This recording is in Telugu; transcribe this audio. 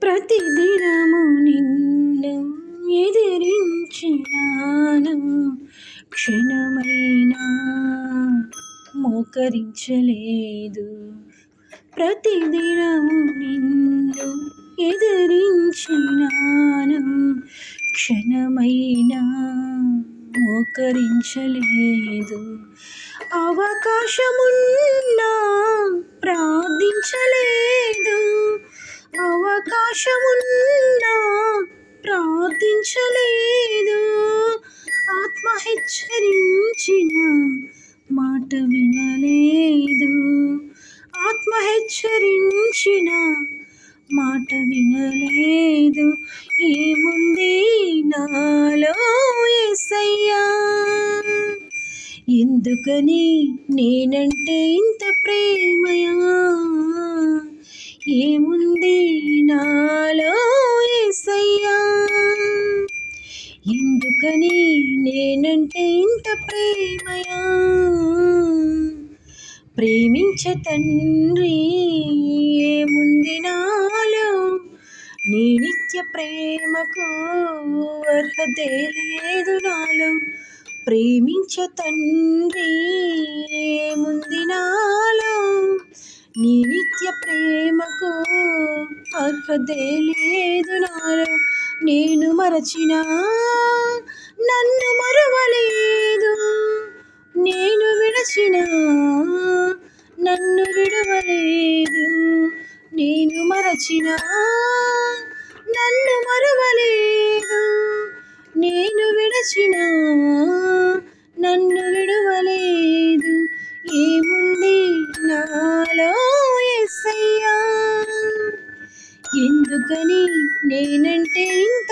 ప్రతిదినము నిన్ను ఎదిరించినాను, క్షణమైనా మోకరించలేదు. ప్రతిదినము నిన్ను ఎదిరించినాను, క్షణమైనా మోకరించలేదు. అవకాశమున్నా ప్రార్థించలేదు, అవకాశమున్నా ప్రార్థించలేదు. ఆత్మ హెచ్చరించిన మాట వినలేదు, ఆత్మ హెచ్చరించిన మాట వినలేదు. ఏముంది నాలో యేసయ్యా, ఎందుకని నేనంటే ఇంత ప్రేమయా? ఏముంది నాలో యేసయ్యా, ఎందుకని నేనంటే ఇంత ప్రేమయా? ప్రేమించే తండ్రి ఏముంది నాలో, నీ నిత్య ప్రేమకు అర్హతే లేదు నాలో. ప్రేమించే తండ్రి ఏముంది నాలో, నీ నిత్య ప్రేమకు అర్హతే లేదు నాలో. నేను మరచినా నన్ను మరువలేదు, నేను విడచినా నన్ను విడవలేదు. నేను మరచినా నన్ను మరువలేదు, నేను విడచినా నన్ను విడవలేదు. ఏముంది నాలో యేసయ్యా, ఎందుకని నేనంటే ఇంత